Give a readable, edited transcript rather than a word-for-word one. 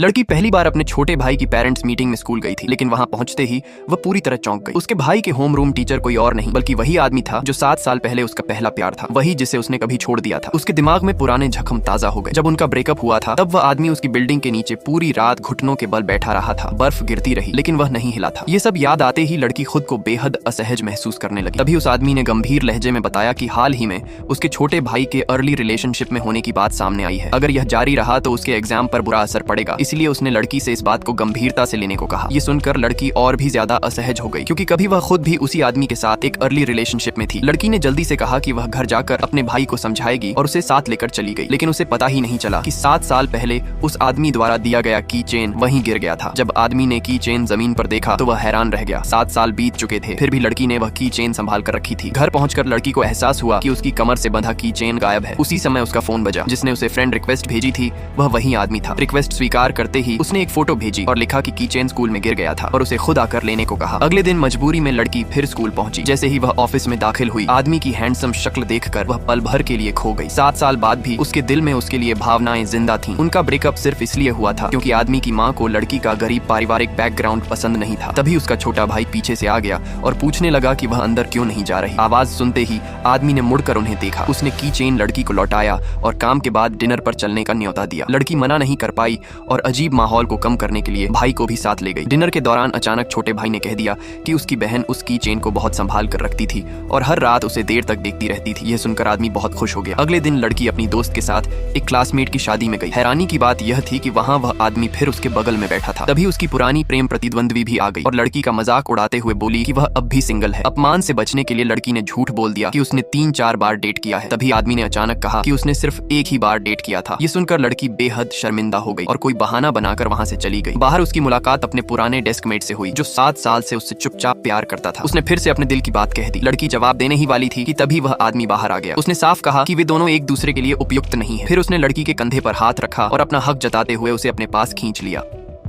लड़की पहली बार अपने छोटे भाई की पेरेंट्स मीटिंग में स्कूल गई थी, लेकिन वहां पहुंचते ही वह पूरी तरह चौंक गई। उसके भाई के होम रूम टीचर कोई और नहीं बल्कि वही आदमी था जो 7 साल पहले उसका पहला प्यार था, वही जिसे उसने कभी छोड़ दिया था। उसके दिमाग में पुराने जख्म ताजा हो गए। जब उनका ब्रेकअप हुआ था तब वह आदमी उसकी बिल्डिंग के नीचे पूरी रात घुटनों के बल बैठा रहा था। बर्फ गिरती रही लेकिन वह नहीं हिला था। ये सब याद आते ही लड़की खुद को बेहद असहज महसूस करने लगी। तभी उस आदमी ने गंभीर लहजे में बताया कि हाल ही में उसके छोटे भाई के अर्ली रिलेशनशिप में होने की बात सामने आई है। अगर यह जारी रहा तो उसके एग्जाम पर बुरा असर पड़ेगा, इसलिए उसने लड़की से इस बात को गंभीरता से लेने को कहा। ये सुनकर लड़की और भी ज्यादा असहज हो गई, क्योंकि कभी वह खुद भी उसी आदमी के साथ एक अर्ली रिलेशनशिप में थी। लड़की ने जल्दी से कहा कि वह घर जाकर अपने भाई को समझाएगी और उसे साथ लेकर चली गई। लेकिन उसे पता ही नहीं चला कि 7 साल पहले उस आदमी द्वारा दिया गया की चेन वहीं गिर गया था। जब आदमी ने की चेन जमीन पर देखा तो वह हैरान रह गया। 7 साल बीत चुके थे, फिर भी लड़की ने वह की चेन संभाल कर रखी थी। घर पहुंचकर लड़की को एहसास हुआ कि उसकी कमर से बंधा की चेन गायब है। उसी समय उसका फोन बजा। जिसने उसे फ्रेंड रिक्वेस्ट भेजी थी वह वही आदमी था। रिक्वेस्ट स्वीकार करते ही उसने एक फोटो भेजी और लिखा कि चेन स्कूल में गिर गया था और उसे खुद आकर लेने को कहा। अगले दिन मजबूरी में लड़की फिर स्कूल पहुंची। जैसे ही वह ऑफिस में दाखिल हुई, आदमी की हैंडसम शक्ल देखकर वह पल भर के लिए खो गई। 7 साल बाद भी उसके दिल में उसके लिए भावनाएं जिंदा थीं। उनका ब्रेकअप सिर्फ इसलिए हुआ था क्योंकि आदमी की माँ को लड़की का गरीब पारिवारिक बैकग्राउंड पसंद नहीं था। तभी उसका छोटा भाई पीछे से आ गया और पूछने लगा कि वह अंदर क्यों नहीं जा रही। आवाज सुनते ही आदमी ने मुड़कर उन्हें देखा। उसने की चेन लड़की को लौटाया और काम के बाद डिनर पर चलने का न्योता दिया। लड़की मना नहीं कर पाई और अजीब माहौल को कम करने के लिए भाई को भी साथ ले गई। डिनर के दौरान अचानक छोटे भाई ने कह दिया कि उसकी बहन उसकी चेन को बहुत संभाल कर रखती थी और हर रात उसे देर तक देखती रहती थी। यह सुनकर आदमी बहुत खुश हो गया। अगले दिन लड़की अपनी दोस्त के साथ एक क्लासमेट की शादी में गई। हैरानी की बात यह थी कि वहाँ वह आदमी फिर उसके बगल में बैठा था। तभी उसकी पुरानी प्रेम प्रतिद्वंद्वी भी आ गई और लड़की का मजाक उड़ाते हुए बोली कि वह अब भी सिंगल है। अपमान से बचने के लिए लड़की ने झूठ बोल दिया कि उसने 3-4 बार डेट किया है। तभी आदमी ने अचानक कहा कि उसने सिर्फ एक ही बार डेट किया था। ये सुनकर लड़की बेहद शर्मिंदा हो गई और कोई बहाना बनाकर वहाँ से चली गई। बाहर उसकी मुलाकात अपने पुराने डेस्कमेट से हुई जो 7 साल से उससे चुपचाप प्यार करता था। उसने फिर से अपने दिल की बात कह दी। लड़की जवाब देने ही वाली थी कि तभी वह आदमी बाहर आ गया। उसने साफ कहा कि वे दोनों एक दूसरे के लिए उपयुक्त नहीं है। फिर उसने लड़की के कंधे पर हाथ रखा और अपना हक जताते हुए उसे अपने पास खींच लिया।